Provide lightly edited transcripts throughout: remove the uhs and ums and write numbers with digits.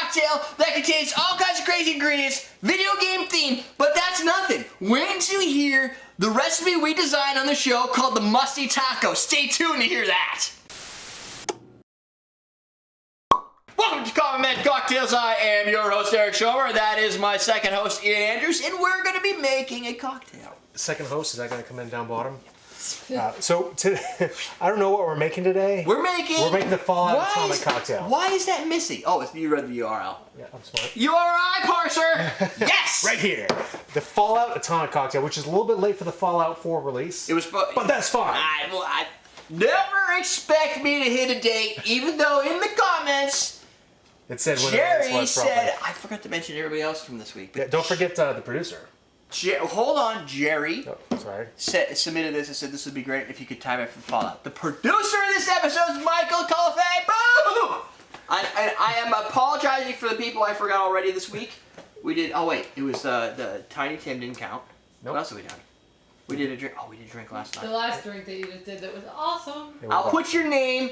cocktail that contains all kinds of crazy ingredients, video game themed, but that's nothing. Wait until you hear the recipe we designed on the show called the Musty Taco. Stay tuned to hear that. Welcome to Common Man Cocktails. I am your host, Derrick Schommer. That is my second host, Ian Andrews, and we're going to be making a cocktail. Second host, is that going to come in down bottom? I don't know what we're making today. We're making the Fallout Atomic cocktail. Why is that missing? Oh, you read the URL. Yeah, I'm smart. URI parser. Yes. Right here, the Fallout Atomic cocktail, which is a little bit late for the Fallout 4 release. It was, but that's fine. I never expect me to hit a date, even though in the comments it said Jerry said. I forgot to mention everybody else from this week. But yeah, don't forget the producer. Hold on, Jerry. Oh, sorry. Submitted this and said this would be great if you could time it for Fallout. The producer of this episode is Michael Colifay. Boo! I am apologizing for the people I forgot already this week. We did. Oh wait, it was the Tiny Tim didn't count. Nope. What else have we done? We did a drink. Oh, we did a drink last night. The last drink that you just did that was awesome. I'll put your name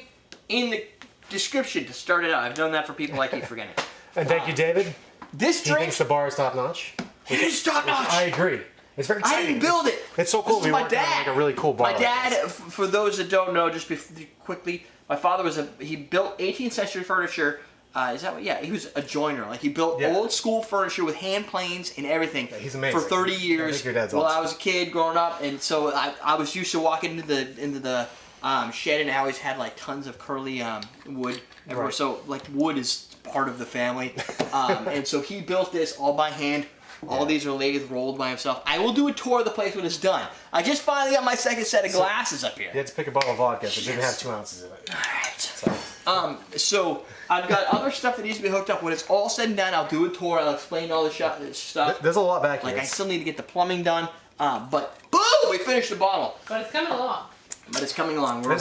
in the description to start it out. I've done that for people I keep forgetting. And thank you, David. This drink. He thinks the bar is top notch. It is top notch. I agree. It's very exciting. I didn't build it. It's so cool. This is my dad. Like a really cool bar. My dad, for those that don't know, just quickly, my father he built 18th century furniture. Is that what? Yeah, he was a joiner. Like he built old school furniture with hand planes and everything. Yeah, he's amazing. For 30 years. I think your dad's while awesome. I was a kid growing up, and so I was used to walking into the shed, and I always had like tons of curly wood everywhere. Right. So like wood is part of the family, and so he built this all by hand. All these are lathe rolled by himself. I will do a tour of the place when it's done. I just finally got my second set of glasses up here. You had to pick a bottle of vodka that didn't have 2 ounces of it. Alright. So I've got other stuff that needs to be hooked up. When it's all said and done, I'll do a tour. I'll explain all the stuff. There's a lot back here. Like I still need to get the plumbing done. But boom, we finished the bottle. But it's coming along. We're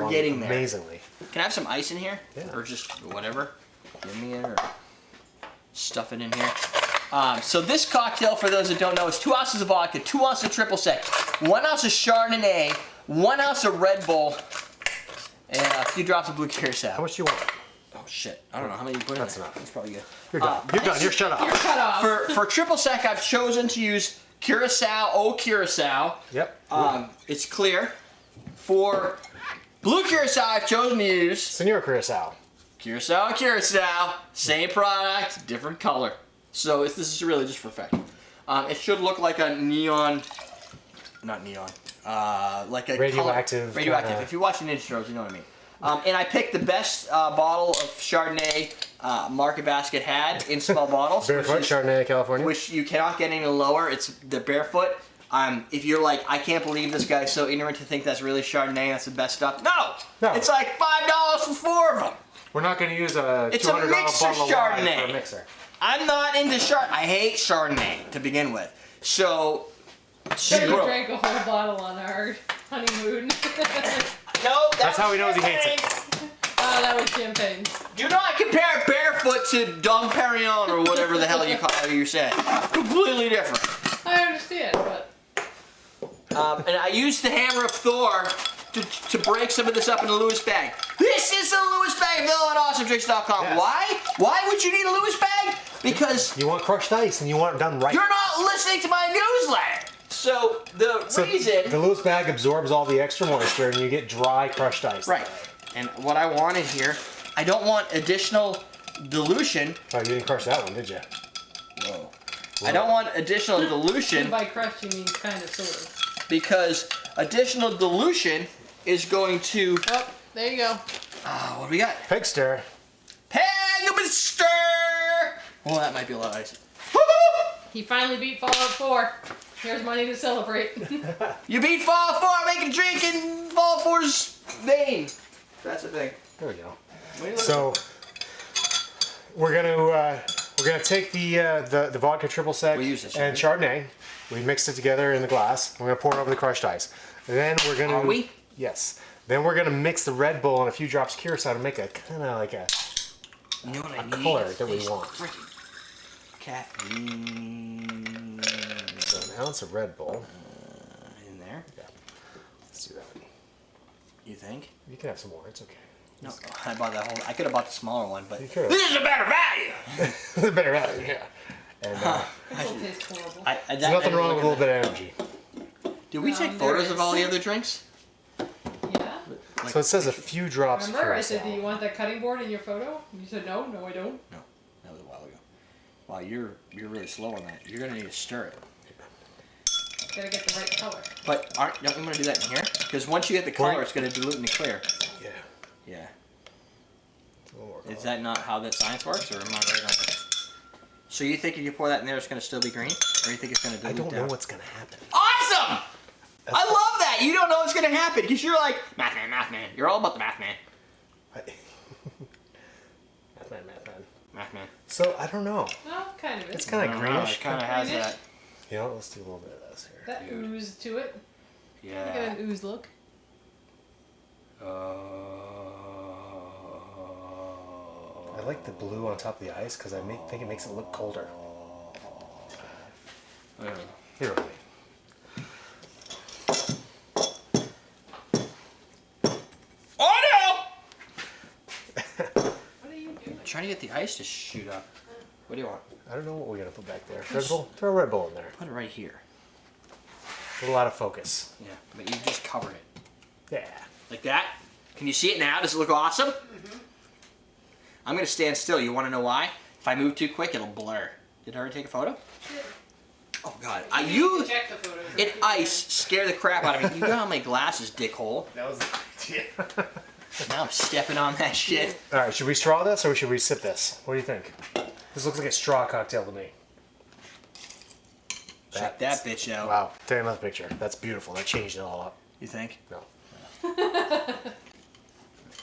getting there. Amazingly. Can I have some ice in here? Yeah. Or just whatever? Give me it or stuff it in here. So this cocktail, for those that don't know, is 2 ounces of vodka, 2 ounces of triple sec, 1 ounce of Chardonnay, 1 ounce of Red Bull, and a few drops of blue curacao. How much do you want? Oh shit! I don't know how many you put in That's there. enough. That's probably good. You're done. You're done. You're shut off. You're cut off. For triple sec, I've chosen to use Curacao, Curacao. Yep. It's clear. For blue curacao, I've chosen to use Senor Curacao. Curacao, same product, different color. So this is really just for effect. It should look like a neon, not neon, like a radioactive. Radioactive. If you watch Ninja Turtles, you know what I mean. And I picked the best bottle of Chardonnay Market Basket had in small bottles. Barefoot Chardonnay, California. Which you cannot get any lower. It's the Barefoot. If you're like, I can't believe this guy's so ignorant to think that's really Chardonnay, that's the best stuff. No! It's like $5 for 4 of them. We're not going to use a It's a $200 mixer bottle of wine Chardonnay. for a mixer. I'm not into Chardonnay. I hate Chardonnay to begin with. So, Sure, you drank a whole bottle on our honeymoon. No, that's how he knows he hates it. Oh, that was champagne. Do not compare Barefoot to Dom Perignon or whatever the hell you said. Completely different. I understand, but... And I used the Hammer of Thor to break some of this up in a Lewis bag. This is a Lewis bag available at awesomedrinks.com. Yes. Why? Why would you need a Lewis bag? Because you want crushed ice and you want it done right. You're not listening to my newsletter. So the reason... The Lewis bag absorbs all the extra moisture and you get dry crushed ice. Right. And what I wanted here, I don't want additional dilution. Oh, you didn't crush that one, did you? Whoa. I don't want additional dilution. By crushed, you mean kind of, sort of. Because additional dilution is going to... Oh, there you go. What do we got? Peg stir. Peg-stir! Well, that might be a lot of ice. He finally beat Fallout 4. Here's money to celebrate. You beat Fallout 4, make a drink in Fallout 4's vein. That's the thing. There we go. So we're gonna take the vodka triple sec and Chardonnay. We mixed it together in the glass. We're gonna pour it over the crushed ice. And then we're gonna. Are we? Yes. Then we're gonna mix the Red Bull and a few drops of curacao to make a kind of like a color that we want. Caffeine. So an ounce of Red Bull. In there. Yeah. Let's do that. You think? You can have some more. It's okay. No, I bought that whole. I could have bought the smaller one, but You could've. this is a better value. It's a better value, yeah. And It tastes horrible. there's nothing wrong with a little bit of energy. Did we take photos of all the other drinks? Yeah. Like, So it says a few drops of Remember, I Curacao. said, do you want that cutting board in your photo? You said no. No, I don't. No, that was a while ago. Wow, you're really slow on that. You're gonna need to stir it. Gotta get the right color. But don't you want to do that in here? Because once you get the color, it's gonna dilute into clear. Yeah. Yeah. It's a little more Is that not how that science works, or am I right on this? So you think if you pour that in there, it's gonna still be green, or you think it's gonna dilute I don't down? know what's gonna happen. Awesome! I love that. You don't know what's gonna happen because you're like math man, math man. You're all about the math man. Math man. So I don't know. Well, kind of. It's Is. kind of greenish. It kind of has Greenish? that. You know, let's do a little bit of this here. That ooze to it. Look at Yeah. an ooze look. I like the blue on top of the ice because I think it makes it look colder. Here, with me. Oh no! What are you doing? Trying to get the ice to shoot up. What do you want? I don't know what we're gonna put back there. Red Bull? Throw a Red Bull in there. Put it right here. A lot of focus. Yeah, but you just covered it. Yeah. Like that? Can you see it now? Does it look awesome? I'm gonna stand still. You wanna know why? If I move too quick, it'll blur. Did I already take a photo? Oh god. You need to check the photos. It ice scare the crap out of me. You got on my glasses, dickhole. That was. Now I'm stepping on that shit. All right. Should we straw this or should we sip this? What do you think? This looks like a straw cocktail to me. Check that bitch out. Wow. Take another picture. That's beautiful. That changed it all up. You think? No.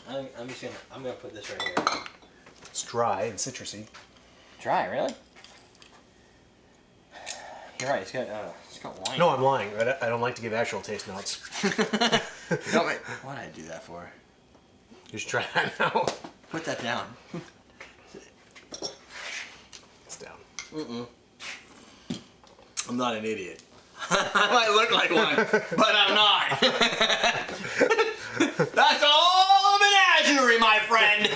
I'm gonna put this right here. It's dry and citrusy. Dry, really? You're right. It's got wine. No, I'm lying. I don't like to give actual taste notes. Don't make. Why'd I do that for? You should try that now. Put that down. It's down. I'm not an idiot. I might look like one, but I'm not. That's all a menagerie, my friend.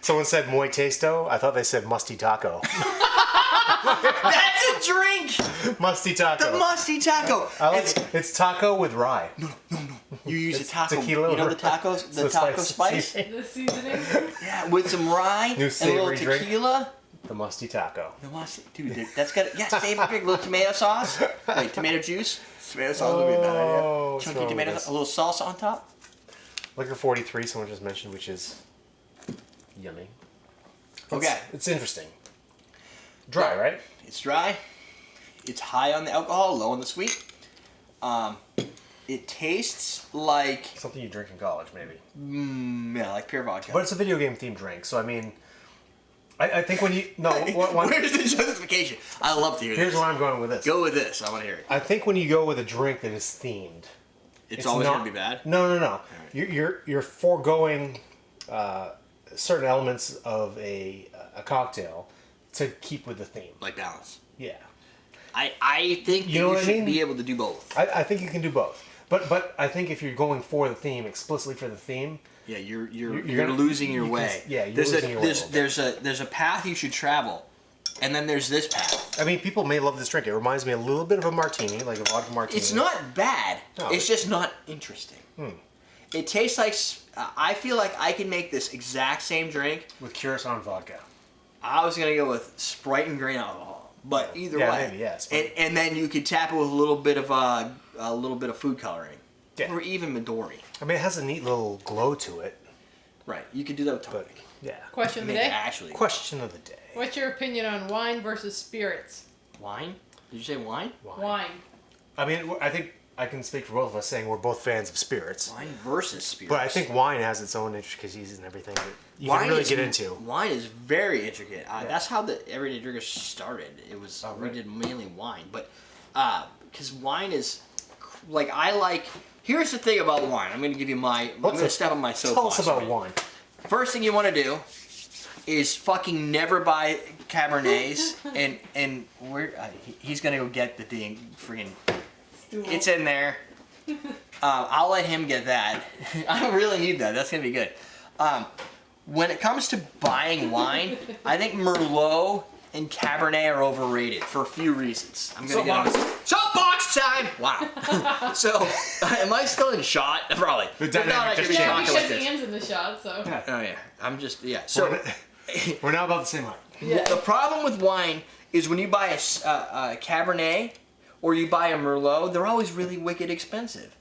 Someone said muy testo. I thought they said musty taco. That's a drink. Musty taco. The musty taco. I like it's taco with rye. You use a taco. tequila You know with the tacos, the the taco spice. spice. The seasoning. Yeah, with some rye New and a little savory drink. tequila. The musty taco. The musty, dude, that's got savory drink, a little tomato sauce. Wait, tomato juice. Tomato sauce would be a bad idea. what's Chunky wrong with tomato, this? a little salsa on top. Like the 43 someone just mentioned, which is yummy. Okay. It's interesting. Dry, right? It's dry. It's high on the alcohol, low on the sweet. It tastes like Something you drink in college, maybe. yeah, like pure vodka. But it's a video game themed drink, so I mean, I think when you one, Where's the justification? I love to hear here's this. where I'm going with this. Go with this. I want to hear it. I think when you go with a drink that is themed, It's always not- gonna be bad. No. You're foregoing certain elements of a cocktail to keep with the theme. Like balance. Yeah, I think You know you what I should mean? be able to do both. I think you can do both. But I think if you're going for the theme, explicitly for the theme, Yeah, you're gonna- losing your you can- way. yeah, you're there's losing your way a there's a path you should travel, and then there's this path. I mean, people may love this drink. It reminds me a little bit of a martini, like a vodka martini. It's not bad. No, it's just not interesting. It tastes like. I feel like I can make this exact same drink. with Curacao and vodka. I was gonna go with Sprite and grain alcohol, but either Yeah, way, maybe, yeah, Sprite. and then you could tap it with a little bit of food coloring, Yeah. or even Midori. I mean, it has a neat little glow to it. Right, you could do that with But tonic. yeah. Question of the Make it day. actually Question of the day. What's your opinion on wine versus spirits? wine. Did you say wine? Wine. I mean, I think I can speak for both of us saying we're both fans of spirits. Wine versus spirits. But I think wine has its own intricacies and everything that you wine can really is, get into. Wine is very intricate. That's how the Everyday Drinker started. It was Oh, we really? did mainly wine, but because wine is like I like. Here's the thing about wine. I'm going to give you my. I'm going to step on my soapbox. Tell us about right? wine. First thing you want to do is fucking never buy Cabernets, and we're he's gonna go get the thing. Freaking, it's in there. I'll let him get that. I don't really need that. That's gonna be good. when it comes to buying wine, I think Merlot and Cabernet are overrated for a few reasons. I'm gonna get on soapbox time. Wow. So, am I still in shot? Probably. The dynamic just Yeah, we changed. shook hands in the shot, so. Yeah. Oh yeah. I'm just So We're now about the same height. Yeah. the problem with wine is when you buy a Cabernet or you buy a Merlot, they're always really wicked expensive.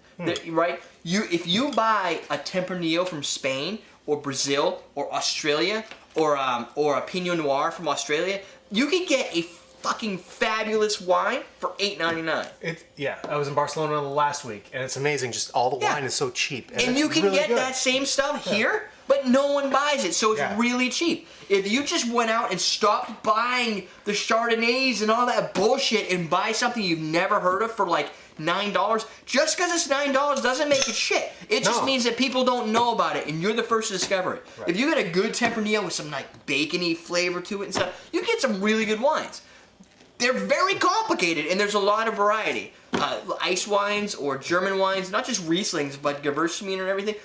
Right? If you buy a Tempranillo from Spain or Brazil or Australia or a Pinot Noir from Australia, you can get a fucking fabulous wine for $8.99. Yeah, I was in Barcelona last week, and it's amazing. Just all the wine is so cheap, and you can really get good. that same stuff here, but no one buys it, so it's really cheap. If you just went out and stopped buying the Chardonnays and all that bullshit and buy something you've never heard of for like $9, just because it's $9 doesn't make it shit. It just means that people don't know about it, and you're the first to discover it. Right. If you get a good Tempranillo with some like bacony flavor to it and stuff, you get some really good wines. They're very complicated, and there's a lot of variety. Ice wines or German wines, not just Rieslings, but Gewürztraminer and everything.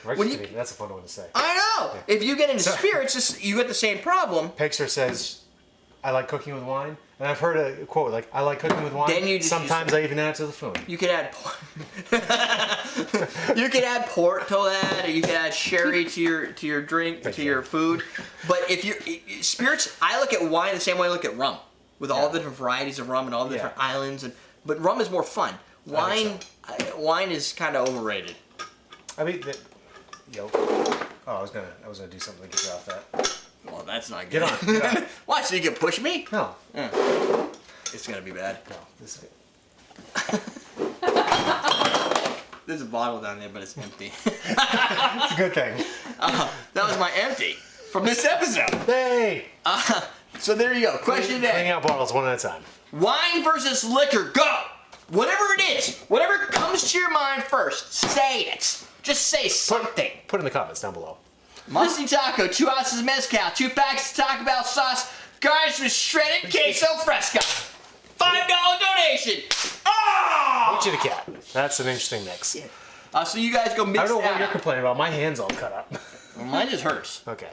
That's a fun one to say. I know! Yeah. If you get into spirits, you get the same problem. Pixar says, I like cooking with wine. And I've heard a quote like, I like cooking with wine. Then you just sometimes I even add it to the food. You could add port. You could add port to that, or you could add sherry to your drink, to your food. But if you spirits, I look at wine the same way I look at rum, with all the different varieties of rum and all the different islands. But rum is more fun. Wine is kind of overrated. I mean, I was gonna do something to get you off that. Well, that's not good. Get on. Why? So you can push me? No. It's gonna be bad. No, this is it. There's a bottle down there, but it's empty. It's a good thing. That was my empty from this episode. Hey! So there you go. Question today. Cleaning out bottles one at a time. Wine versus liquor. Go! Whatever it is, whatever comes to your mind first, say it. Just say something. Put it in the comments down below. Musty taco, 2 ounces of mezcal, 2 packs of Taco Bell sauce, garnished with shredded queso fresca. $5 donation. Oh! Meet you the cat. That's an interesting mix. Yeah. So you guys go mix that. I don't know what you're complaining about. My hand's all cut up. Well, mine just hurts. Okay.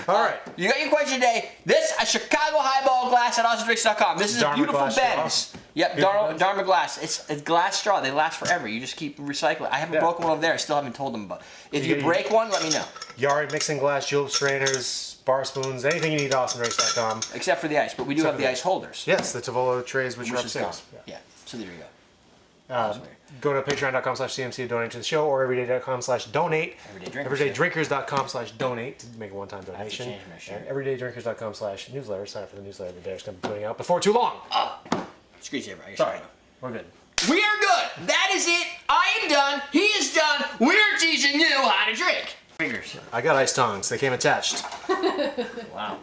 All right. You got your question today. This a Chicago highball glass at AwesomeDrinks.com. This is Dharma a beautiful bend. straw. Yep, Dharma glass. It's a glass straw. They last forever. You just keep recycling. I have a broken one over there. I still haven't told them about. If you break one, let me know. Yard mixing glass, julep strainers, bar spoons, anything you need at AwesomeDrinks.com. Except for the ice, but we do have the ice holders. Yes, the Tavolo trays, which are up sales. Yeah. So there you go. Go to patreon.com/CMC to donate to the show, or everyday.com/donate. Everydaydrinkers.com/donate to make a one-time donation. And everydaydrinkers.com/newsletter. Sign up for the newsletter that Derek's going to be putting out before too long. Screech everybody. Sorry. We're good. We are good. That is it. I am done. He is done. We're teaching you how to drink. Fingers. I got ice tongs. They came attached. Wow.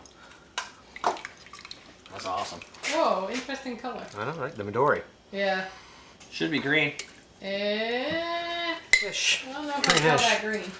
That's awesome. Whoa, interesting color. I know, right? The Midori. Yeah. Should be green. I Fish. don't know if I call that green.